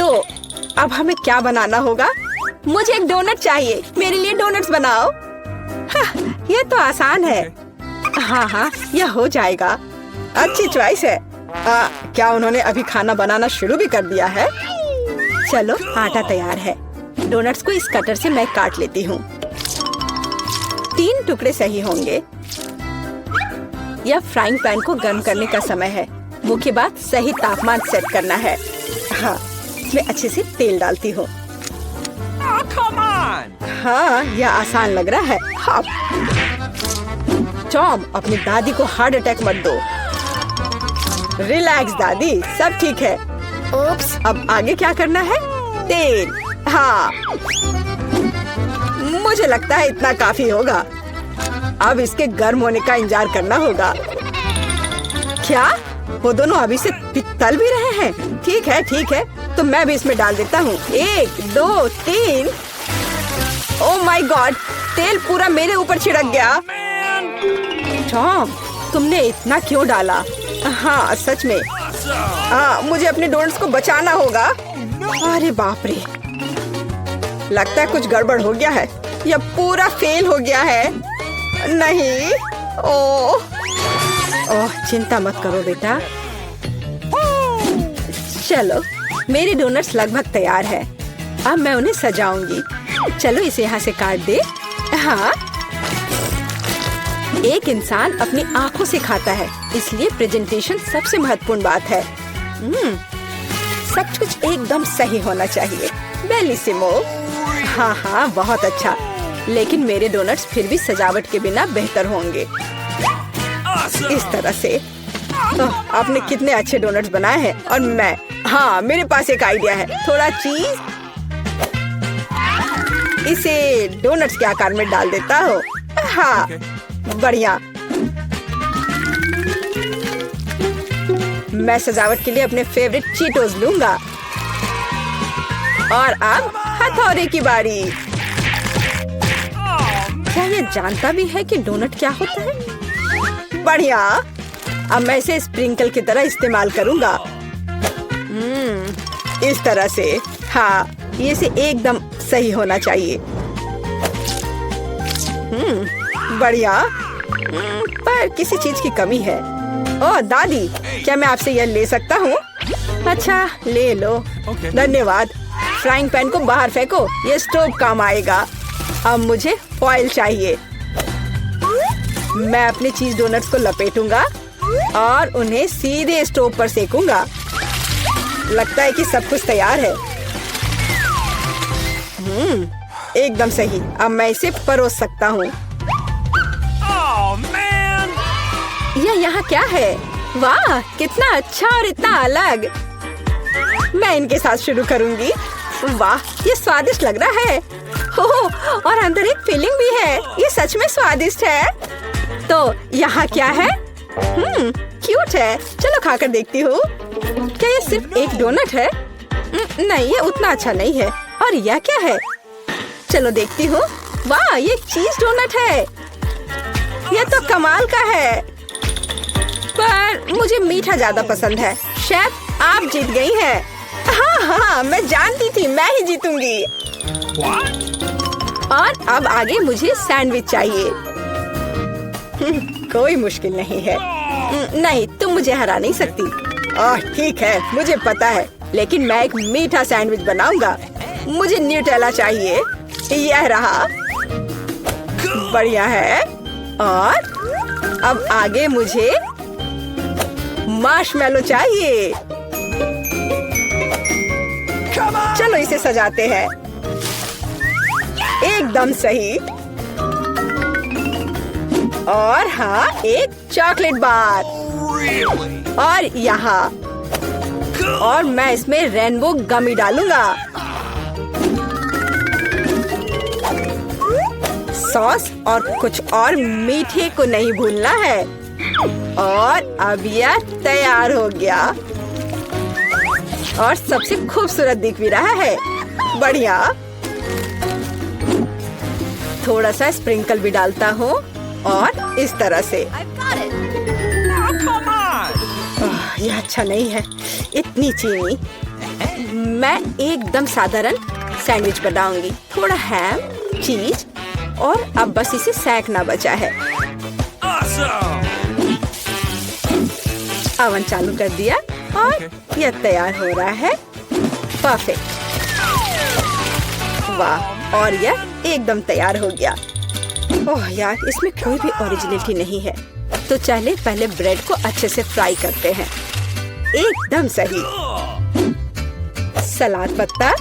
तो अब हमें क्या बनाना होगा? मुझे एक डोनट चाहिए। मेरे लिए डोनट्स बनाओ। ये तो आसान है। हाँ, यह हो जाएगा। अच्छी चॉइस है। क्या उन्होंने अभी खाना बनाना शुरू भी कर दिया है? चलो, आटा तैयार है। डोनट्स को इस कटर से मैं काट लेती हूँ। 3 टुकड़े सही होंगे। यह फ्राइंग पैन को गर्म करने का समय है। मुख्य बात सही तापमान सेट करना है। हाँ, मैं अच्छे से तेल डालती हूँ। हाँ, यह आसान लग रहा है। हाँ। टॉम, अपनी दादी को हार्ट अटैक मत दो। रिलैक्स दादी, सब ठीक है। ओप्स, अब आगे क्या करना है? तेल। हाँ, मुझे लगता है इतना काफी होगा। अब इसके गर्म होने का इंतजार करना होगा। क्या वो दोनों अभी से तल भी रहे हैं? ठीक है, तो मैं भी इसमें डाल देता हूँ। 1, 2, 3। ओह माय गॉड, तेल पूरा मेरे ऊपर छिड़क गया। टॉम, तुमने इतना क्यों डाला? हाँ, सच में। मुझे अपने डोनट्स को बचाना होगा। अरे बाप रे, लगता है कुछ गड़बड़ हो गया है। यह पूरा फेल हो गया है। नहीं। ओह, चिंता मत करो बेटा। चलो, मेरे डोनट्स लगभग तैयार है। अब मैं उन्हें सजाऊंगी। चलो, इसे यहाँ से काट दे। हाँ, एक इंसान अपनी आंखों से खाता है, इसलिए प्रेजेंटेशन सबसे महत्वपूर्ण बात है। सब कुछ एकदम सही होना चाहिए। बेलिसिमो। हाँ, बहुत अच्छा। लेकिन मेरे डोनट्स फिर भी सजावट के बिना बेहतर होंगे। इस तरह से। आपने कितने अच्छे डोनट्स बनाए हैं। और मैं, हाँ, मेरे पास एक आइडिया है। थोड़ा चीज इसे डोनट्स के आकार में डाल देता हूँ। हाँ, बढ़िया। मैं सजावट के लिए अपने फेवरेट चीटोस लूंगा। और अब हथौड़े की बारी। क्या ये जानता भी है कि डोनट क्या होता है? बढ़िया। अब मैं इसे स्प्रिंकल की तरह इस्तेमाल करूंगा। इस तरह से। हाँ, ये से एकदम सही होना चाहिए। बढ़िया। पर किसी चीज की कमी है। ओह दादी, क्या मैं आपसे यह ले सकता हूँ? अच्छा, ले लो। धन्यवाद। फ्राइंग पैन को बाहर फेंको, ये स्टोव काम आएगा। अब मुझे फॉइल चाहिए। मैं अपने चीज डोनट्स को लपेटूंगा और उन्हें सीधे स्टोव पर सेकूंगा। लगता है कि सब कुछ तैयार है। एकदम सही। अब मैं इसे परोस सकता हूँ। यह यहाँ क्या है? वाह, कितना अच्छा और इतना अलग। मैं इनके साथ शुरू करूँगी। वाह, ये स्वादिष्ट लग रहा है। और अंदर एक फिलिंग भी है। ये सच में स्वादिष्ट है। तो यहाँ क्या है? क्यूट है। चलो खाकर देखती हूँ। क्या ये सिर्फ एक डोनट है? नहीं, ये उतना अच्छा नहीं है। और यह क्या है? चलो देखती हूँ। वाह, ये चीज डोनट है। यह तो कमाल का है। पर मुझे मीठा ज्यादा पसंद है। शेफ, आप जीत गई हैं। हाँ, मैं जानती थी मैं ही जीतूंगी। और अब आगे मुझे सैंडविच चाहिए। कोई मुश्किल नहीं है। नहीं, तुम मुझे हरा नहीं सकती। ठीक है, मुझे पता है। लेकिन मैं एक मीठा सैंडविच बनाऊंगा। मुझे न्यूटेला चाहिए। यह रहा। बढ़िया है। और अब आगे मुझे मार्शमैलो चाहिए। चलो इसे सजाते हैं। एकदम सही। और हाँ, एक चॉकलेट बार। और यहाँ। और मैं इसमें रेनबो गमी डालूंगा। सॉस और कुछ और मीठे को नहीं भूलना है। और अब यह तैयार हो गया। और सबसे खूबसूरत दिख भी रहा है। बढ़िया। थोड़ा सा स्प्रिंकल भी डालता हूँ। और इस तरह से। यह अच्छा नहीं है। इतनी चीनी। मैं एकदम साधारण सैंडविच बनाऊंगी। थोड़ा हैम, चीज और अब बस इसे सेंकना बचा है। ओवन चालू कर दिया और यह तैयार हो रहा है। परफेक्ट। वाह, और यह एकदम तैयार हो गया। ओह यार, इसमें कोई भी ओरिजिनलिटी नहीं है। तो चले पहले ब्रेड को अच्छे से फ्राई करते हैं। एकदम सही। सलाद पत्ता,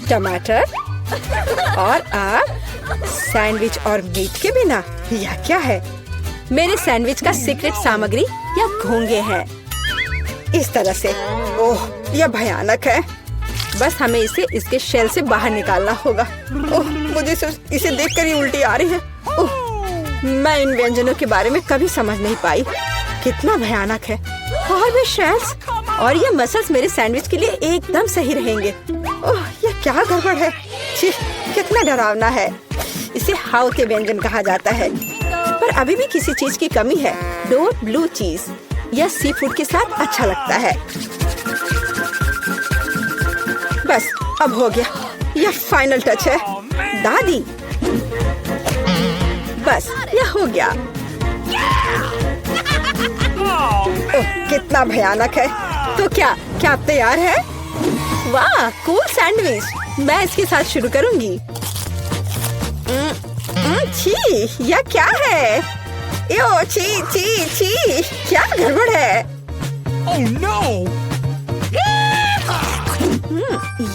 टमाटर और आप सैंडविच और मीट के बिना यह क्या है? मेरे सैंडविच का सीक्रेट सामग्री या घोंगे हैं। इस तरह से। ओह, यह भयानक है। बस हमें इसे इसके शेल से बाहर निकालना होगा। ओह, मुझे सिर्फ इसे देखकर ही उल्टी आ रही है। ओह, मैं इन व्यंजनों के बारे में कभी समझ नहीं पाई। कितना भयानक है। और भी शेल्स और ये मसल्स मेरे सैंडविच के लिए एकदम सही रहेंगे। ओह, ये क्या गड़बड़ है। छी, कितना डरावना है। इसे हाउ के व्यंजन कहा जाता है। पर अभी भी किसी चीज की कमी है। डोर ब्लू चीज। यह सी फूड के साथ अच्छा लगता है। बस अब हो गया। यह फाइनल टच है। दादी, बस यह हो गया। ओह, कितना भयानक है। तो क्या आप तैयार है? वाह, कूल सैंडविच। मैं इसके साथ शुरू करूंगी। छी, यह क्या है? यो, छी छी छी, क्या गड़बड़ है? Oh no!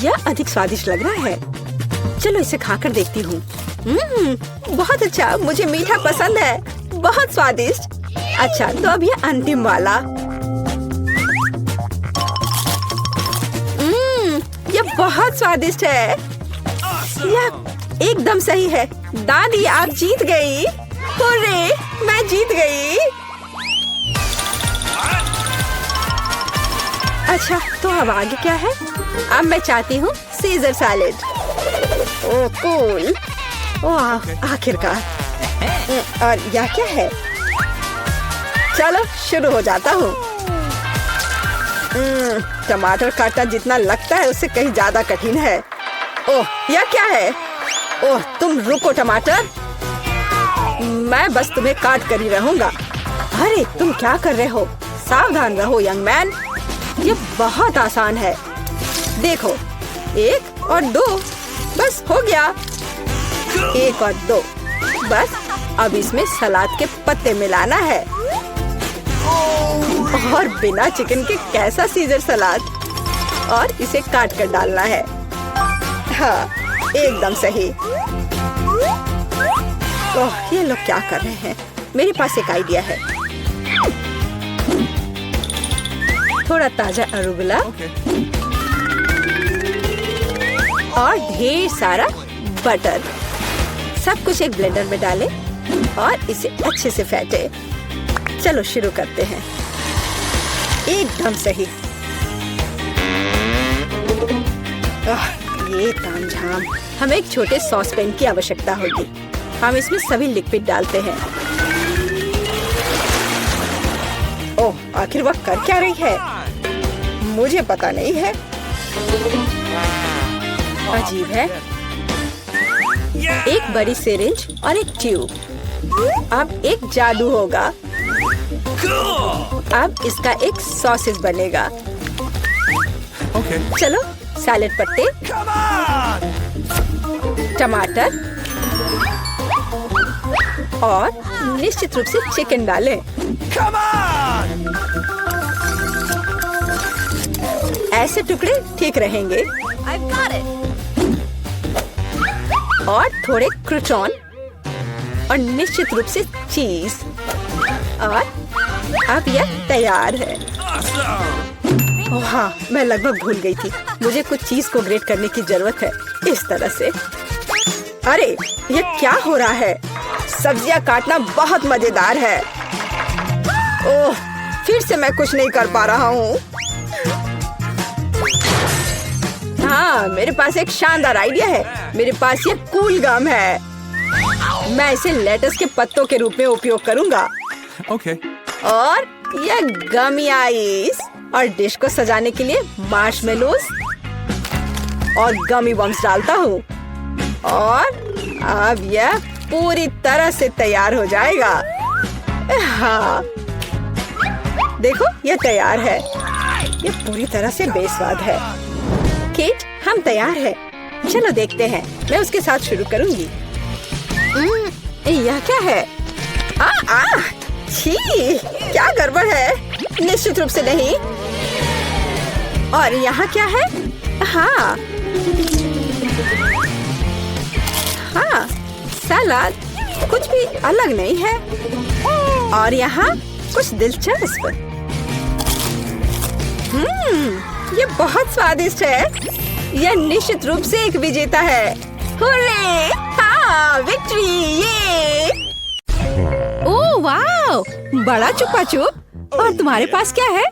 यह अधिक स्वादिष्ट लग रहा है। चलो इसे खाकर देखती हूँ। बहुत अच्छा, मुझे मीठा पसंद है। बहुत स्वादिष्ट। अच्छा, तो अब यह अंतिम वाला। यह बहुत स्वादिष्ट है। यह एकदम सही है। दादी, आप जीत गई। हुर्रे, मैं जीत गई। अच्छा, तो अब आगे क्या है? अब मैं चाहती हूँ सीजर सैलेड। ओह कूल। ओह, आखिरकार। और यह क्या है? चलो शुरू हो जाता हूँ। टमाटर काटना जितना लगता है उससे कहीं ज्यादा कठिन है। ओह, यह क्या है? ओह, तुम रुको टमाटर। मैं बस तुम्हें काट कर ही रहूंगा। अरे, तुम क्या कर रहे हो? सावधान रहो यंग मैन। ये बहुत आसान है। देखो, 1 और 2, बस हो गया। 1 और 2, बस अब इसमें सलाद के पत्ते मिलाना है। और बिना चिकन के कैसा सीजर सलाद। और इसे काट कर डालना है। हाँ, एकदम सही। ओह, ये लोग क्या कर रहे हैं? मेरे पास एक आइडिया है। थोड़ा ताजा अरुगुला और ढेर सारा बटर। सब कुछ एक ब्लेंडर में डालें और इसे अच्छे से फेंटे। चलो शुरू करते हैं। एकदम सही। ये तामझाम। हमें एक छोटे सॉस पैन की आवश्यकता होगी। हम इसमें सभी लिक्विड डालते हैं। ओह, आखिर वह कर क्या रही है? मुझे पता नहीं है। अजीब है। एक बड़ी सिरिंज और एक ट्यूब। अब एक जादू होगा। अब इसका एक सॉसेज बनेगा। चलो, सैलेड पत्ते, टमाटर और निश्चित रूप से चिकन डालें। ऐसे टुकड़े ठीक रहेंगे। और थोड़े क्रूटॉन और निश्चित रूप से चीज। और अब यह तैयार है। ओह हाँ, मैं लगभग भूल गई थी। मुझे कुछ चीज को ग्रेट करने की जरूरत है। इस तरह से। अरे, ये क्या हो रहा है? सब्जियां काटना बहुत मजेदार है। ओह, फिर से मैं कुछ नहीं कर पा रहा हूँ। हाँ, मेरे पास एक शानदार आइडिया है। मेरे पास ये कूल गम है। मैं इसे लेटस के पत्तों के रूप में उपयोग करूंगा। Okay. और ये गमी आइस। और डिश को सजाने के लिए मार्शमेलोज और गमी बम्स डालता हूँ और अब यह पूरी तरह से तैयार हो जाएगा। हाँ देखो ये तैयार है। ये पूरी तरह से बेस्वाद है। केट हम तैयार है। चलो देखते हैं। मैं उसके साथ शुरू करूंगी। यह क्या है? छी, क्या गड़बड़ है? निश्चित रूप से नहीं। और यहाँ क्या है? हाँ सलाद कुछ भी अलग नहीं है। और यहाँ कुछ दिलचस्प। ये बहुत स्वादिष्ट है। यह निश्चित रूप से एक विजेता है। हुर्रे! हाँ, विक्ट्री! ये! ओह वाह! बड़ा चुपा चुप। और तुम्हारे पास क्या है?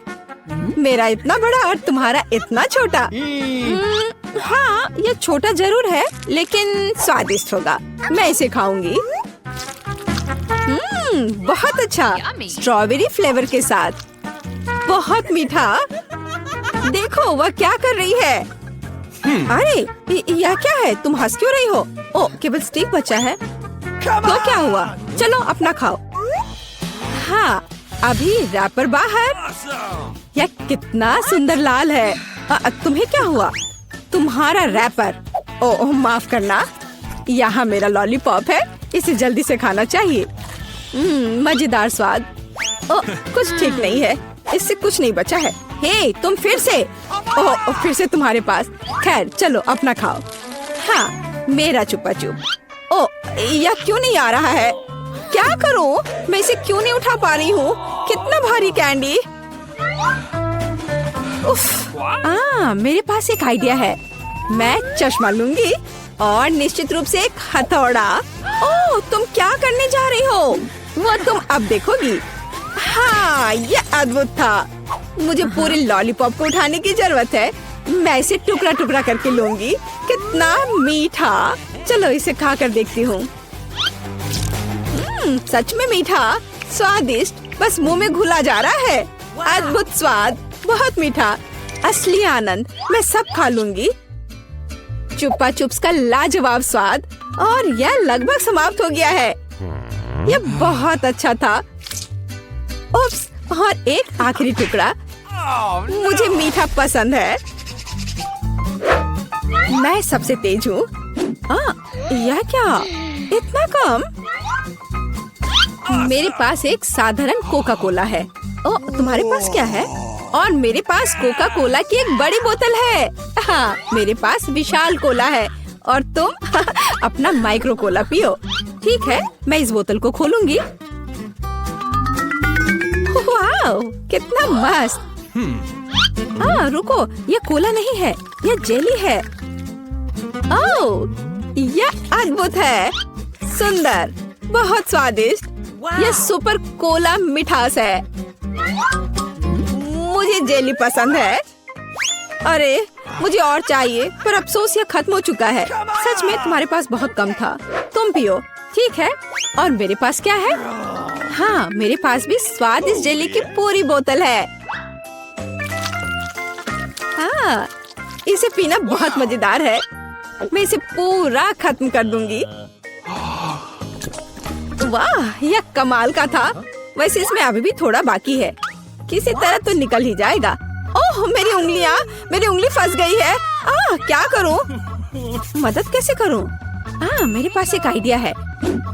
मेरा इतना बड़ा और तुम्हारा इतना छोटा। हाँ, यह छोटा जरूर है, लेकिन स्वादिष्ट होगा। मैं इसे खाऊंगी। बहुत अच्छा। स्ट्रॉबेरी फ्लेवर के साथ। बहुत मीठा। देखो वह क्या कर रही है। अरे यह क्या है? तुम हंस क्यों रही हो? ओ केवल स्टिक बचा है। तो क्या हुआ? चलो अपना खाओ। हाँ अभी रैपर बाहर। यह कितना सुंदर लाल है। तुम्हें क्या हुआ? तुम्हारा रैपर। ओह माफ करना। यहाँ मेरा लॉलीपॉप है। इसे जल्दी से खाना चाहिए। मजेदार स्वाद। ओ कुछ ठीक नहीं है। इससे कुछ नहीं बचा है। हे तुम फिर से। ओह फिर से तुम्हारे पास। खैर चलो अपना खाओ। हाँ मेरा चुपा चुप। ओ यह क्यों नहीं आ रहा है? क्या करूं? मैं इसे क्यों नहीं उठा पा रही हूँ? कितना भारी कैंडी। उफ, मेरे पास एक आइडिया है। मैं चश्मा लूंगी और निश्चित रूप से एक हथौड़ा। ओह तुम क्या करने जा रही हो? वो तुम अब देखोगी। हाँ ये अद्भुत था। मुझे पूरे लॉलीपॉप को उठाने की जरूरत है। मैं इसे टुकड़ा टुकड़ा करके लूंगी। कितना मीठा। चलो इसे खा कर देखती हूँ। सच में मीठा, स्वादिष्ट, बस मुंह में घुला जा रहा है। अद्भुत स्वाद, बहुत मीठा, असली आनंद। मैं सब खा लूंगी। चुप्पा चुप्स का लाजवाब स्वाद। और यह लगभग समाप्त हो गया है। यह बहुत अच्छा था। उप्स, और एक आखिरी टुकड़ा। मुझे मीठा पसंद है। मैं सबसे तेज हूँ। यह क्या? इतना कम? मेरे पास एक साधारण कोका कोला है। ओ तुम्हारे पास क्या है? और मेरे पास कोका कोला की एक बड़ी बोतल है। हाँ मेरे पास विशाल कोला है। और तुम अपना माइक्रो कोला पियो। ठीक है मैं इस बोतल को खोलूंगी। वाह कितना मस्त। रुको, ये कोला नहीं है, ये जेली है। ओह यह अद्भुत है। सुंदर, बहुत स्वादिष्ट। यह सुपर कोला मिठास है। मुझे जेली पसंद है। अरे मुझे और चाहिए, पर अफसोस यह खत्म हो चुका है। सच में तुम्हारे पास बहुत कम था। तुम पियो। ठीक है। और मेरे पास क्या है? हाँ मेरे पास भी स्वादिष्ट जेली की पूरी बोतल है। हाँ इसे पीना बहुत मजेदार है। मैं इसे पूरा खत्म कर दूंगी। वाह यह कमाल का था। वैसे इसमें अभी भी थोड़ा बाकी है। किसी तरह तो निकल ही जाएगा। ओह मेरी उंगली फंस गई है। क्या करूं? मदद कैसे करूं? मेरे पास एक आइडिया है।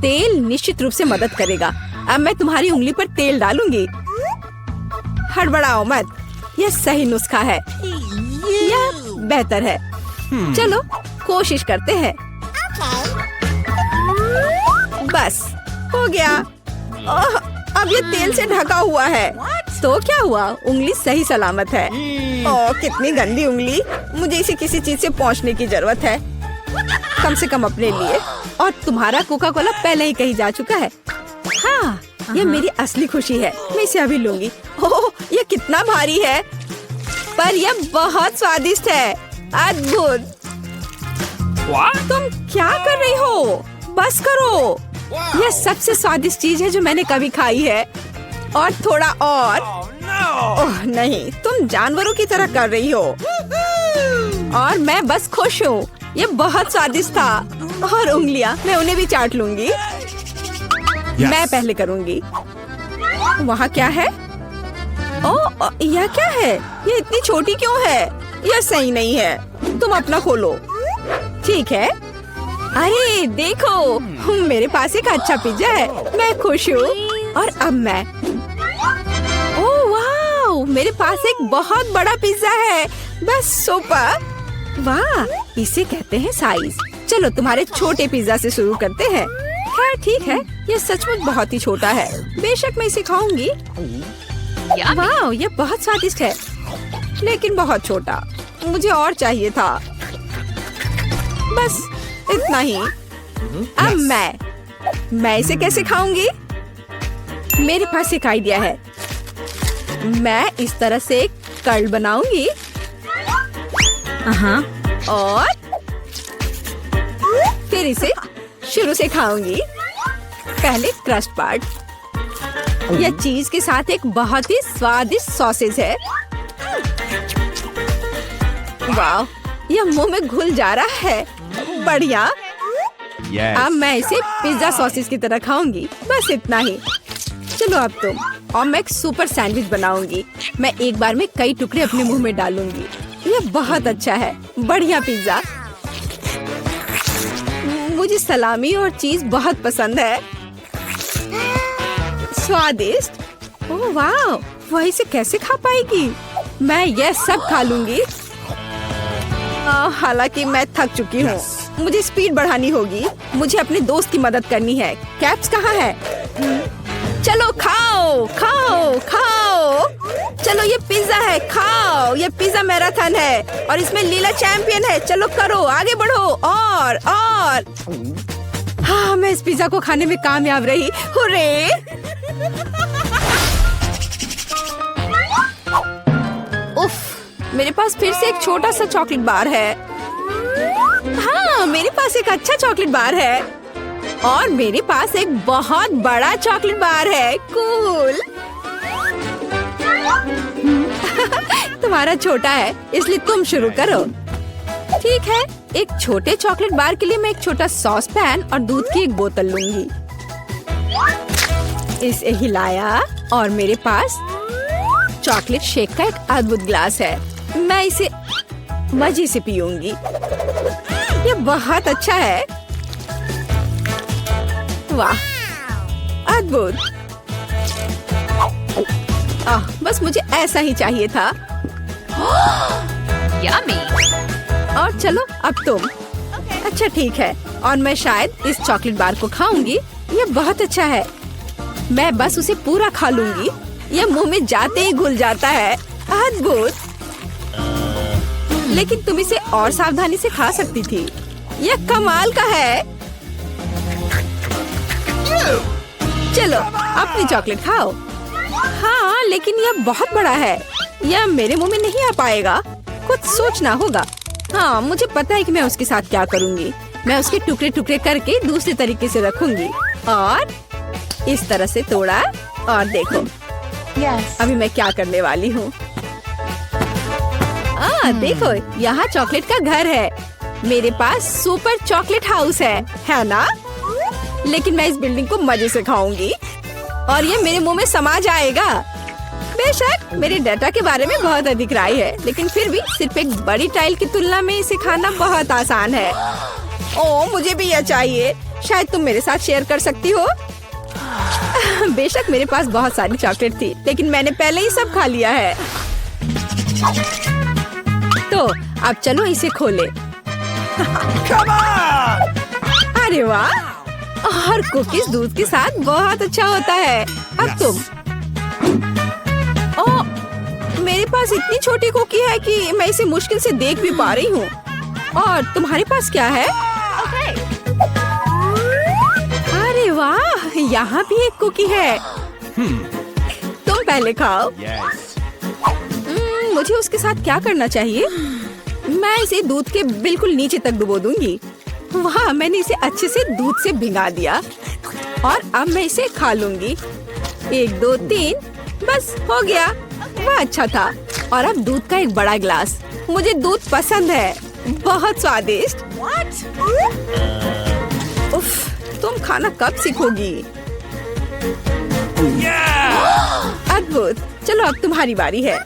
तेल निश्चित रूप से मदद करेगा। अब मैं तुम्हारी उंगली पर तेल डालूंगी। हड़बड़ाओ मत, यह सही नुस्खा है। यह बेहतर है। चलो कोशिश करते हैं। बस हो गया। अब ये तेल से ढका हुआ है। तो क्या हुआ? उंगली सही सलामत है। ओह कितनी गंदी उंगली। मुझे इसे किसी चीज से पोंछने की जरूरत है, कम से कम अपने लिए। और तुम्हारा कोका कोला पहले ही कहीं जा चुका है। हाँ ये मेरी असली खुशी है। मैं इसे अभी लूंगी। ओह ये कितना भारी है, पर यह बहुत स्वादिष्ट है। अद्भुत। तुम क्या कर रही हो? बस करो। यह सबसे स्वादिष्ट चीज है जो मैंने कभी खाई है। और थोड़ा और। ओह नहीं, तुम जानवरों की तरह कर रही हो। और मैं बस खुश हूँ। ये बहुत स्वादिष्ट था। और उंगलियाँ, मैं उन्हें भी चाट लूंगी। मैं पहले करूंगी। वहाँ क्या है? ओह, यह क्या है? ये इतनी छोटी क्यों है? यह सही नहीं है। तुम अपना खोलो। ठीक है। अरे देखो, मेरे पास एक अच्छा पिज्जा है। मैं खुश हूँ। और अब मैं, ओह वाह, मेरे पास एक बहुत बड़ा पिज्जा है। बस सुपर। वाह, इसे कहते हैं साइज। चलो तुम्हारे छोटे पिज्जा से शुरू करते हैं। खैर ठीक है, ये सचमुच बहुत ही छोटा है। बेशक मैं इसे खाऊंगी। वाह, ये बहुत स्वादिष्ट है, लेकिन बहुत छोटा। मुझे और चाहिए था। बस इतना ही। अब मैं इसे कैसे खाऊंगी? मेरे पास एक आइडिया है। मैं इस तरह से एक कर्ल बनाऊंगी। और फिर इसे शुरू से खाऊंगी। पहले क्रस्ट पार्ट। यह चीज के साथ एक बहुत ही स्वादिष्ट सॉसेज है। वाह, यह मुंह में घुल जा रहा है। बढ़िया। अब मैं इसे पिज्जा सॉसेज की तरह खाऊंगी। बस इतना ही। चलो अब तुम। और मैं एक सुपर सैंडविच बनाऊंगी। मैं एक बार में कई टुकड़े अपने मुंह में डालूंगी। यह बहुत अच्छा है। बढ़िया पिज्जा। मुझे सलामी और चीज बहुत पसंद है। स्वादिष्ट। ओह वाह, वह इसे कैसे खा पाएगी? मैं यह सब खा लूंगी। हालांकि मैं थक चुकी हूँ। मुझे स्पीड बढ़ानी होगी। मुझे अपने दोस्त की मदद करनी है। कैप्स कहाँ है? चलो खाओ खाओ खाओ। चलो ये पिज्जा है, खाओ। ये पिज्जा मैराथन है और इसमें लीला चैंपियन है। चलो करो, आगे बढ़ो। और हाँ, मैं इस पिज्जा को खाने में कामयाब रही। हुर्रे! उफ, मेरे पास फिर से एक छोटा सा चॉकलेट बार है। हाँ, मेरे पास एक अच्छा चॉकलेट बार है। और मेरे पास एक बहुत बड़ा चॉकलेट बार है। कूल। तुम्हारा छोटा है, इसलिए तुम शुरू करो। ठीक है, एक छोटे चॉकलेट बार के लिए मैं एक छोटा सॉस पैन और दूध की एक बोतल लूंगी। इसे हिलाया और मेरे पास चॉकलेट शेक का एक अद्भुत ग्लास है। मैं इसे मजे से पीऊंगी। ये बहुत अच्छा है। वाह, अद्भुत। बस मुझे ऐसा ही चाहिए था। यम्मी। और चलो अब तुम। अच्छा ठीक है, और मैं शायद इस चॉकलेट बार को खाऊंगी। ये बहुत अच्छा है। मैं बस उसे पूरा खा लूंगी। ये मुंह में जाते ही घुल जाता है। अद्भुत। लेकिन तुम इसे और सावधानी से खा सकती थी। यह कमाल का है। चलो अपनी चॉकलेट खाओ। हाँ, लेकिन यह बहुत बड़ा है। यह मेरे मुंह में नहीं आ पाएगा। कुछ सोचना होगा। हाँ, मुझे पता है कि मैं उसके साथ क्या करूँगी। मैं उसके टुकड़े टुकड़े करके दूसरे तरीके से रखूंगी और इस तरह से तोड़ा। और देखो अभी मैं क्या करने वाली हूँ। देखो, यहाँ चॉकलेट का घर है। मेरे पास सुपर चॉकलेट हाउस है ना? लेकिन मैं इस बिल्डिंग को मजे से खाऊंगी और ये मेरे मुंह में समा जाएगा। बेशक मेरे डाटा के बारे में बहुत अधिक राय है, लेकिन फिर भी सिर्फ एक बड़ी टाइल की तुलना में इसे खाना बहुत आसान है। ओह, मुझे भी यह चाहिए। शायद तुम मेरे साथ शेयर कर सकती हो। बेशक मेरे पास बहुत सारी चॉकलेट थी, लेकिन मैंने पहले ही सब खा लिया है। तो अब चलो इसे खोले। अरे वाह, और कुकीज दूध के साथ बहुत अच्छा होता है। अब तुम। ओह, मेरे पास इतनी छोटी कुकी है कि मैं इसे मुश्किल से देख भी पा रही हूँ। और तुम्हारे पास क्या है? अरे वाह, यहाँ भी एक कुकी है। तुम पहले खाओ। मुझे उसके साथ क्या करना चाहिए? मैं इसे दूध के बिल्कुल नीचे तक डुबो दूंगी। वाह, मैंने इसे अच्छे से दूध से भिगा दिया और अब मैं इसे खा लूंगी। 1 2 3, बस हो गया। वह अच्छा था। और अब दूध का एक बड़ा गिलास। मुझे दूध पसंद है, बहुत स्वादिष्ट। उफ, तुम खाना कब सीखोगी? अद्भुत। चलो अब तुम्हारी बारी है।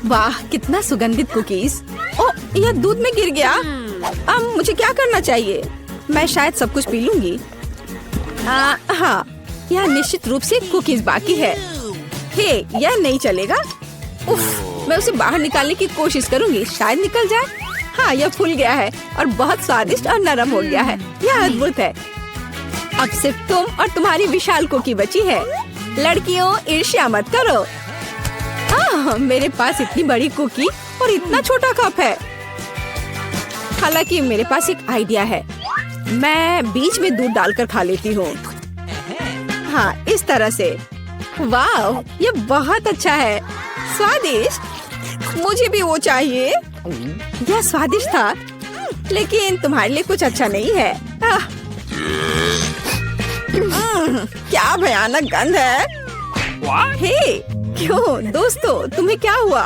वाह, कितना सुगंधित कुकीज। ओह, यह दूध में गिर गया। अब मुझे क्या करना चाहिए? मैं शायद सब कुछ पी लूंगी। हाँ, यह निश्चित रूप से कुकीज बाकी है। हे, यह नहीं चलेगा। उफ, मैं उसे बाहर निकालने की कोशिश करूंगी, शायद निकल जाए। हाँ, यह फूल गया है और बहुत स्वादिष्ट और नरम हो गया है। यह अद्भुत है। अब सिर्फ तुम और तुम्हारी विशाल कुकी बची है। लड़कियों, ईर्ष्या मत करो। मेरे पास इतनी बड़ी कुकी और इतना छोटा कप है। हालांकि मेरे पास एक आइडिया है। मैं बीच में दूध डालकर खा लेती हूँ। हाँ, इस तरह से। वाह, ये बहुत अच्छा है। स्वादिष्ट। मुझे भी वो चाहिए। यह स्वादिष्ट था, लेकिन तुम्हारे लिए कुछ अच्छा नहीं है। क्या भयानक गंध है। हे, क्यों दोस्तों, तुम्हें क्या हुआ?